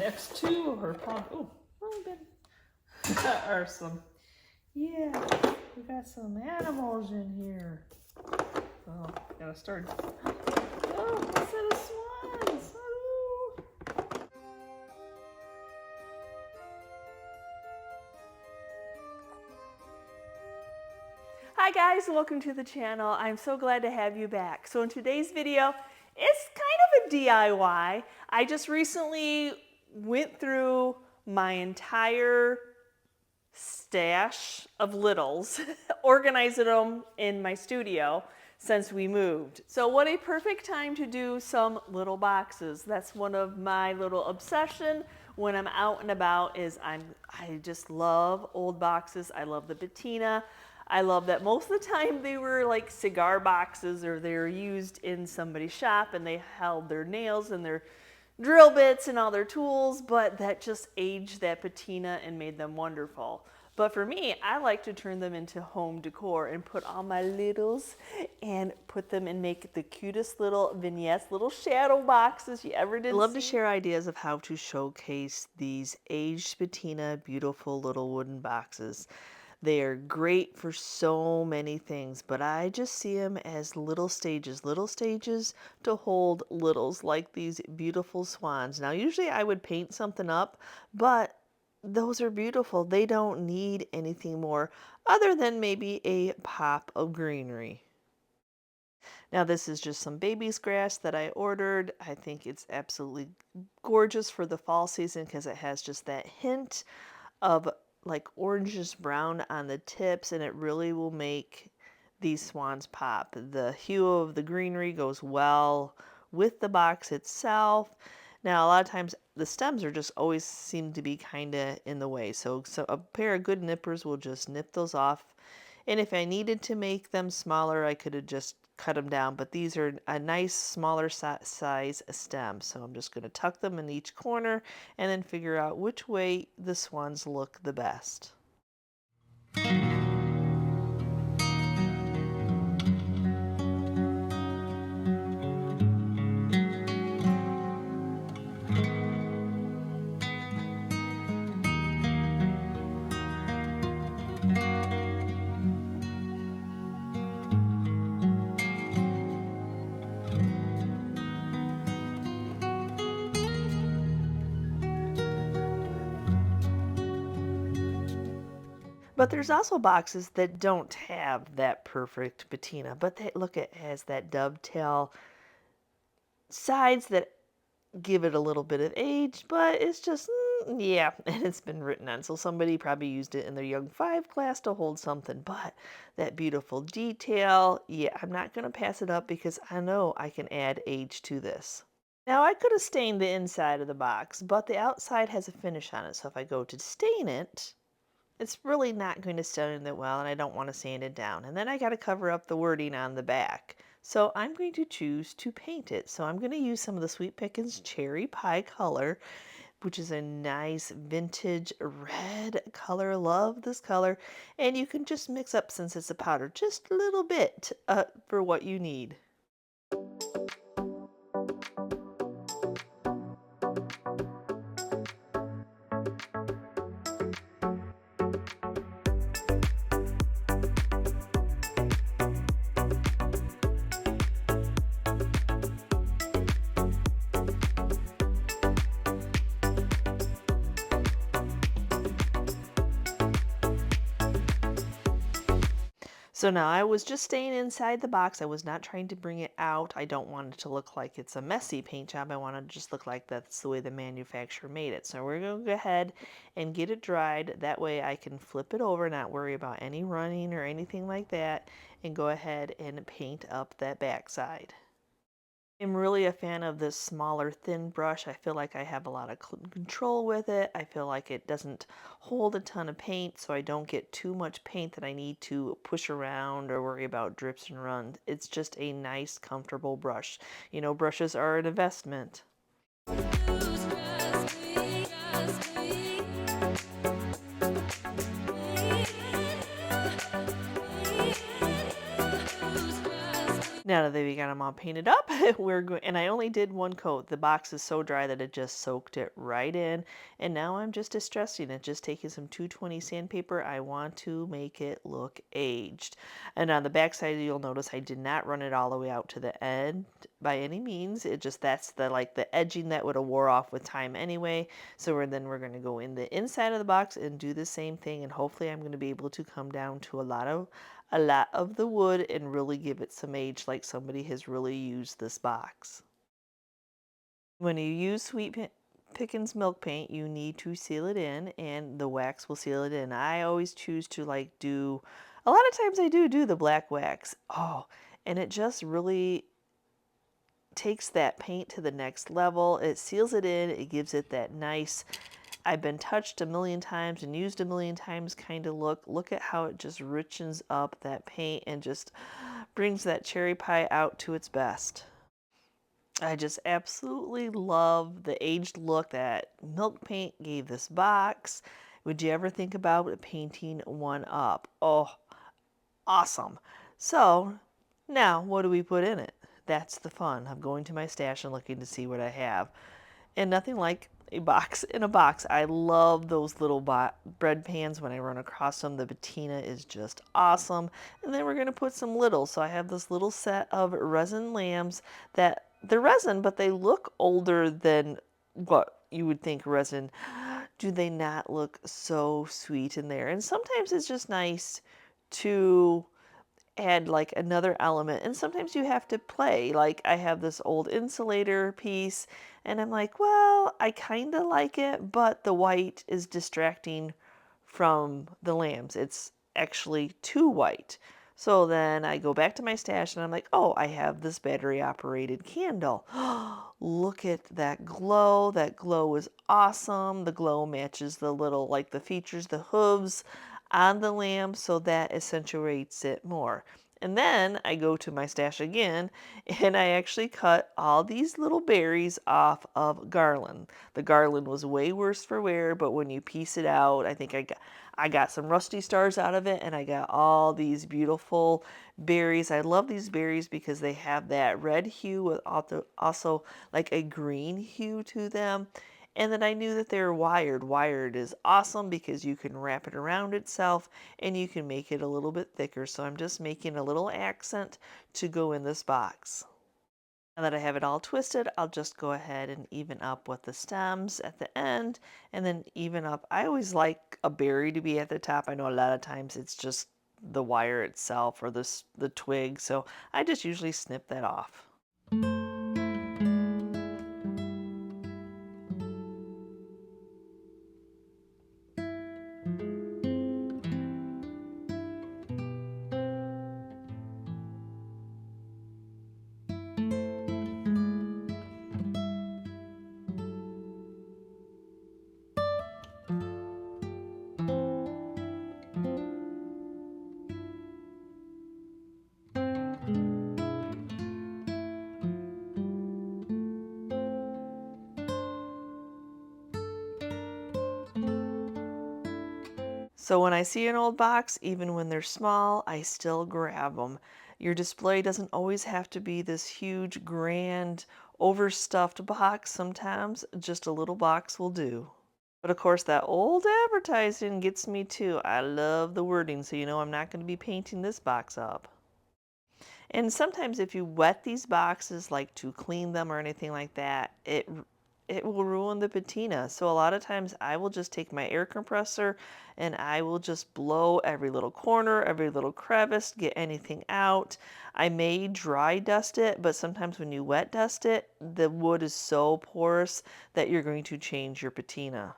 next to her pond. Oh, really been. Are some, yeah, we got some animals in here. Oh, gotta start. Oh, a set of swans. Oh. Hi guys, welcome to the channel. I'm so glad to have you back. So in today's video, it's kind of a DIY. I just recently went through my entire stash of littles, organizing them in my studio since we moved. So what a perfect time to do some little boxes. That's one of my little obsession when I'm out and about is I just love old boxes. I love the patina. I love that most of the time they were like cigar boxes or they were used in somebody's shop and they held their nails and their drill bits and all their tools, but that just aged that patina and made them wonderful. But for me, I like to turn them into home decor and put all my littles and put them and make the cutest little vignettes, little shadow boxes you ever did. I love to share ideas of how to showcase these aged patina, beautiful little wooden boxes. They are great for so many things, but I just see them as little stages to hold littles like these beautiful swans. Now, usually I would paint something up, but those are beautiful. They don't need anything more other than maybe a pop of greenery. Now, this is just some baby's grass that I ordered. I think it's absolutely gorgeous for the fall season because it has just that hint of like orangish brown on the tips, and it really will make these swans pop. The hue of the greenery goes well with the box itself. Now, a lot of times the stems are just always seem to be kind of in the way. So a pair of good nippers will just nip those off. And if I needed to make them smaller, I could have just cut them down. But these are a nice smaller size stem. So I'm just going to tuck them in each corner and then figure out which way the swans look the best. But there's also boxes that don't have that perfect patina, but they look at as that dovetail sides that give it a little bit of age, but it's just, yeah, and it's been written on. So somebody probably used it in their Young 5 class to hold something, but that beautiful detail, yeah, I'm not going to pass it up because I know I can add age to this. Now, I could have stained the inside of the box, but the outside has a finish on it. So if I go to stain it, it's really not going to stain that well, and I don't want to sand it down. And then I got to cover up the wording on the back. So I'm going to choose to paint it. So I'm going to use some of the Sweet Pickins Cherry Pie color, which is a nice vintage red color. Love this color. And you can just mix up, since it's a powder, just a little bit for what you need. So now I was just staying inside the box. I was not trying to bring it out. I don't want it to look like it's a messy paint job. I want it to just look like that's the way the manufacturer made it. So we're going to go ahead and get it dried. That way I can flip it over, not worry about any running or anything like that, and go ahead and paint up that back side. I'm really a fan of this smaller thin brush. I feel like I have a lot of control with it. I feel like it doesn't hold a ton of paint, so I don't get too much paint that I need to push around or worry about drips and runs. It's just a nice, comfortable brush. You know, brushes are an investment. Now that we got them all painted up, and I only did one coat. The box is so dry that it just soaked it right in. And now I'm just distressing it, just taking some 220 sandpaper. I want to make it look aged. And on the back side, you'll notice I did not run it all the way out to the end by any means. It just, that's the edging that would have wore off with time anyway. So we're going to go in the inside of the box and do the same thing. And hopefully I'm going to be able to come down to a lot of the wood and really give it some age, like somebody has really used this box. When you use Sweet Pickins milk paint, you need to seal it in, and the wax will seal it in. I always choose to do, a lot of times I do the black wax. Oh, and it just really takes that paint to the next level. It seals it in, it gives it that nice, I've been touched a million times and used a million times kind of look. Look at how it just richens up that paint and just brings that cherry pie out to its best. I just absolutely love the aged look that milk paint gave this box. Would you ever think about painting one up? Oh, awesome. So now what do we put in it? That's the fun. I'm going to my stash and looking to see what I have. And nothing like a box in a box. I love those little bread pans when I run across them. The patina is just awesome. And then we're going to put some littles. So I have this little set of resin lambs that they're resin, but they look older than what you would think resin. Do they not look so sweet in there? And sometimes it's just nice to add another element, and sometimes you have to play. I have this old insulator piece and I'm like, well, I kind of like it, but the white is distracting from the lambs. It's actually too white. So then I go back to my stash and I'm like, oh, I have this battery operated candle. Look at that glow. That glow is awesome. The glow matches the little, the features, the hooves on the lamb, so that accentuates it more. And then I go to my stash again and I actually cut all these little berries off of garland. The garland was way worse for wear, but when you piece it out, I think I got some rusty stars out of it, and I got all these beautiful berries. I love these berries because they have that red hue with also a green hue to them. And then I knew that they were wired. Wired is awesome because you can wrap it around itself and you can make it a little bit thicker. So I'm just making a little accent to go in this box. Now that I have it all twisted, I'll just go ahead and even up with the stems at the end, and then even up. I always like a berry to be at the top. I know a lot of times it's just the wire itself or the twig, so I just usually snip that off. So when I see an old box, even when they're small, I still grab them. Your display doesn't always have to be this huge, grand, overstuffed box. Sometimes just a little box will do. But of course, that old advertising gets me too. I love the wording, so you know I'm not going to be painting this box up. And sometimes if you wet these boxes, to clean them or anything like that, it will ruin the patina. So a lot of times I will just take my air compressor and I will just blow every little corner, every little crevice, get anything out. I may dry dust it, but sometimes when you wet dust it, the wood is so porous that you're going to change your patina.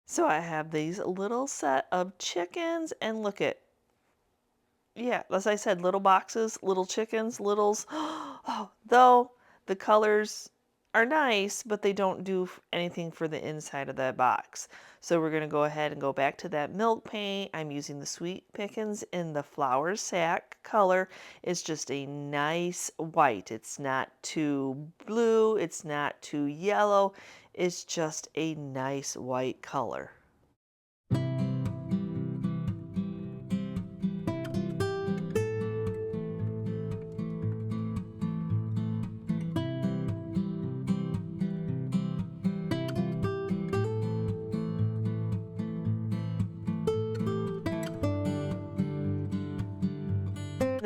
So I have these little set of chickens, and look at, yeah, as I said, little boxes, little chickens, littles. Oh, though the colors are nice, but they don't do anything for the inside of that box. So we're going to go ahead and go back to that milk paint. I'm using the Sweet Pickins in the flower sack color. It's just a nice white. It's not too blue. It's not too yellow. It's just a nice white color.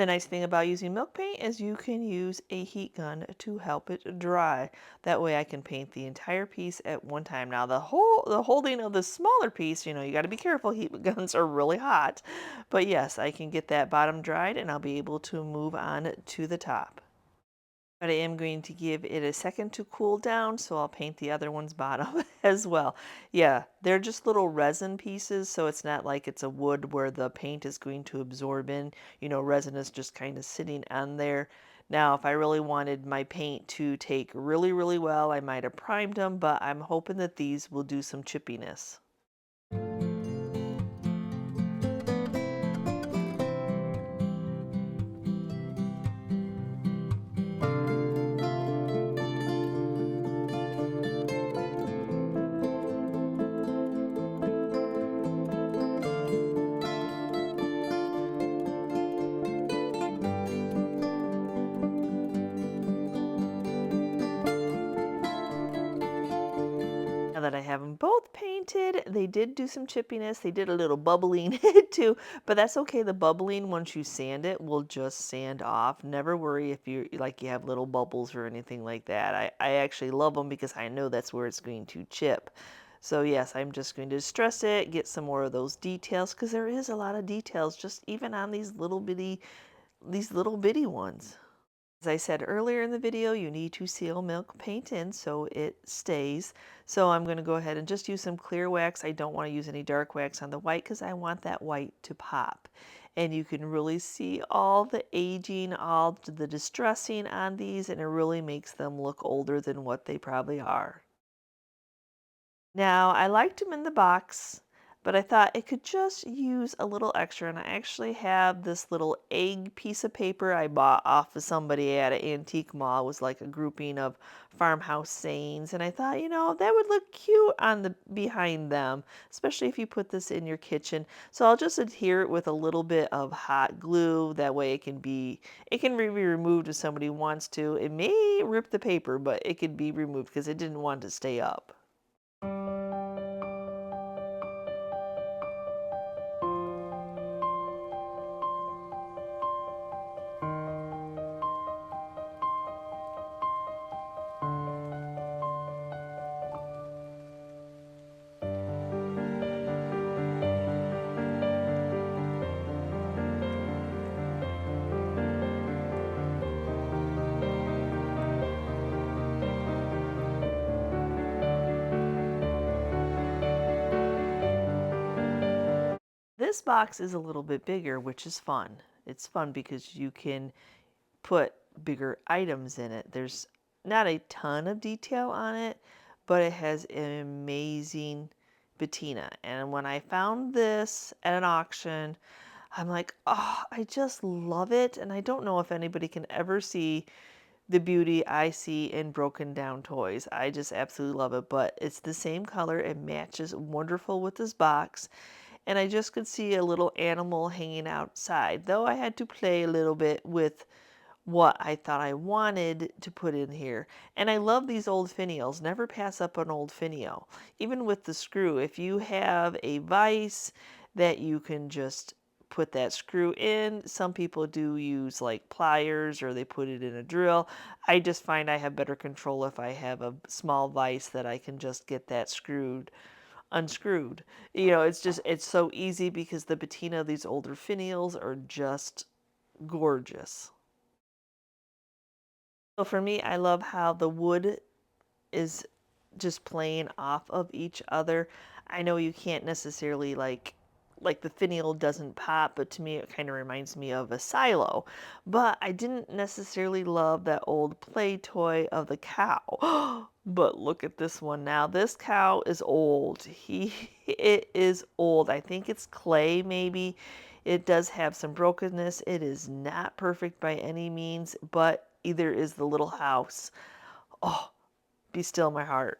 The nice thing about using milk paint is you can use a heat gun to help it dry. That way I can paint the entire piece at one time. Now the holding of the smaller piece, you know, you got to be careful. Heat guns are really hot. But yes, I can get that bottom dried and I'll be able to move on to the top. But I am going to give it a second to cool down, so I'll paint the other one's bottom as well. Yeah, they're just little resin pieces, so it's not like it's a wood where the paint is going to absorb in. You know, resin is just kind of sitting on there. Now, if I really wanted my paint to take really, really well, I might have primed them, but I'm hoping that these will do some chippiness. Now that I have them both painted, they did do some chippiness. They did a little bubbling too, but that's okay. The bubbling, once you sand it, will just sand off. Never worry if you have little bubbles or anything like that. I actually love them because I know that's where it's going to chip. So yes, I'm just going to distress it, get some more of those details because there is a lot of details just even on these little bitty ones. As I said earlier in the video, you need to seal milk paint in so it stays. So I'm going to go ahead and just use some clear wax. I don't want to use any dark wax on the white because I want that white to pop. And you can really see all the aging, all the distressing on these, and it really makes them look older than what they probably are. Now, I liked them in the box, but I thought it could just use a little extra. And I actually have this little egg piece of paper I bought off of somebody at an antique mall. It was like a grouping of farmhouse sayings. And I thought, you know, that would look cute on the behind them, especially if you put this in your kitchen. So I'll just adhere it with a little bit of hot glue. That way it can be removed if somebody wants to. It may rip the paper, but it could be removed because it didn't want to stay up. This box is a little bit bigger, which is fun. It's fun because you can put bigger items in it. There's not a ton of detail on it, but it has an amazing patina. And when I found this at an auction, I'm like, oh, I just love it. And I don't know if anybody can ever see the beauty I see in broken down toys. I just absolutely love it, but it's the same color. It matches wonderful with this box. And I just could see a little animal hanging outside, though I had to play a little bit with what I thought I wanted to put in here. And I love these old finials. Never pass up an old finial. Even with the screw, if you have a vise that you can just put that screw in. Some people do use like pliers or they put it in a drill. I just find I have better control if I have a small vise that I can just get that unscrewed. You know, it's so easy because the patina of these older finials are just gorgeous. So for me, I love how the wood is just playing off of each other. I know you can't necessarily like the finial doesn't pop, but to me it kind of reminds me of a silo. But I didn't necessarily love that old play toy of the cow. But look at this one now. This cow is old. It is old. I think it's clay maybe. It does have some brokenness. It is not perfect by any means, but either is the little house. Oh, be still my heart.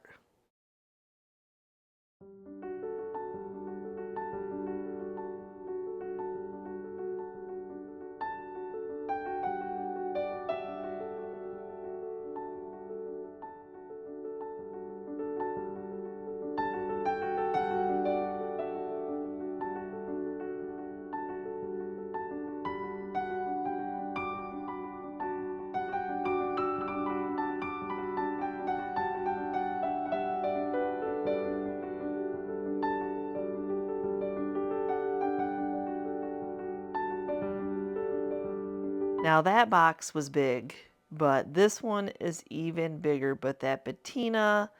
Now that box was big, but this one is even bigger. But that patina,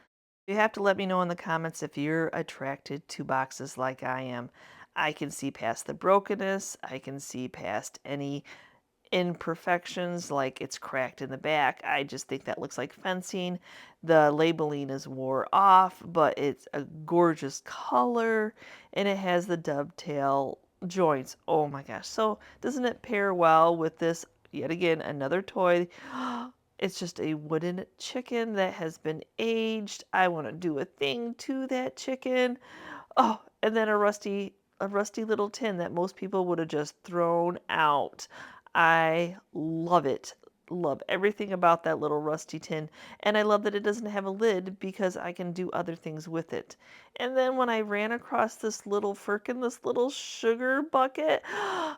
you have to let me know in the comments if you're attracted to boxes like I am. I can see past the brokenness. I can see past any imperfections, like it's cracked in the back. I just think that looks like fencing. The labeling is wore off, but it's a gorgeous color, and it has the dovetail joints. Oh my gosh. So doesn't it pair well with this, yet again, another toy? It's just a wooden chicken that has been aged. I want to do a thing to that chicken. Oh, and then a rusty little tin that most people would have just thrown out. I love it. Love everything about that little rusty tin. And I love that it doesn't have a lid because I can do other things with it. And then when I ran across this little firkin, this little sugar bucket,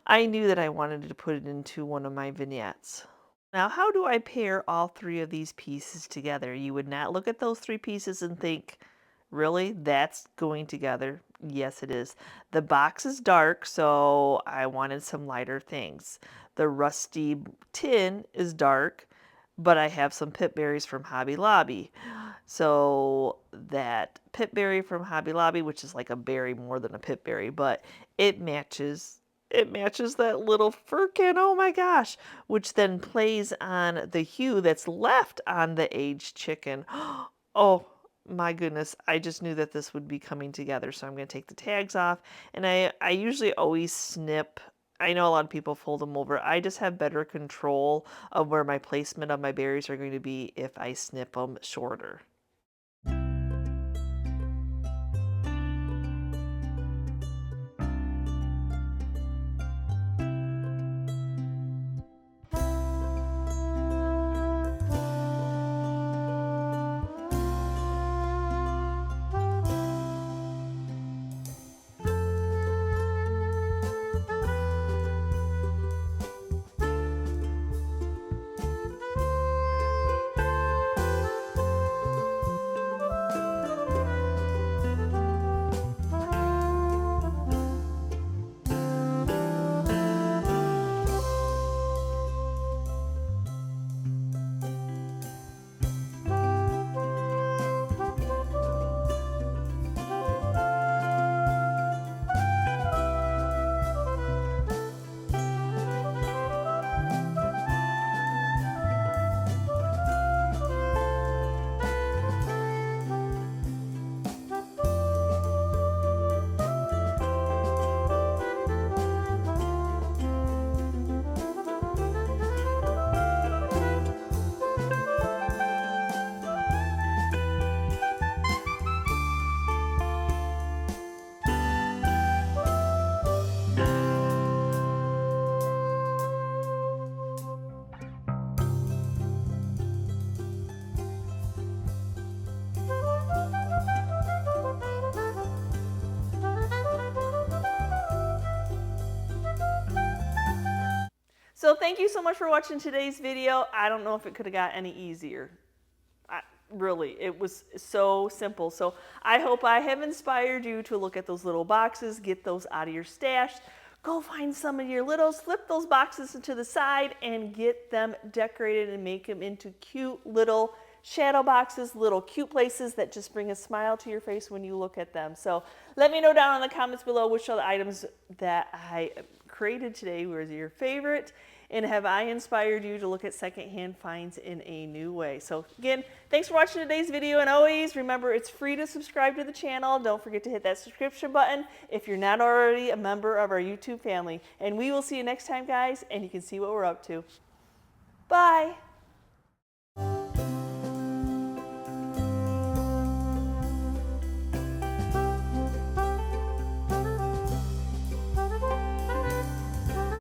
I knew that I wanted to put it into one of my vignettes. Now, how do I pair all three of these pieces together? You would not look at those three pieces and think, really? That's going together? Yes, it is. The box is dark, so I wanted some lighter things. The rusty tin is dark, but I have some pip berries from Hobby Lobby. So that pip berry from Hobby Lobby, which is like a berry more than a pip berry, but it matches that little firkin, oh my gosh, which then plays on the hue that's left on the aged chicken. Oh my goodness, I just knew that this would be coming together. So I'm going to take the tags off, and I usually always snip. I know a lot of people fold them over. I just have better control of where my placement of my berries are going to be if I snip them shorter. So thank you so much for watching today's video. I don't know if it could have got any easier. Really, it was so simple. So I hope I have inspired you to look at those little boxes, get those out of your stash, go find some of your littles, flip those boxes to the side and get them decorated and make them into cute little shadow boxes, little cute places that just bring a smile to your face when you look at them. So let me know down in the comments below which of the items that I created today was your favorite, and have I inspired you to look at secondhand finds in a new way. So again, thanks for watching today's video, and always remember it's free to subscribe to the channel. Don't forget to hit that subscription button if you're not already a member of our YouTube family. And we will see you next time, guys, and you can see what we're up to. Bye.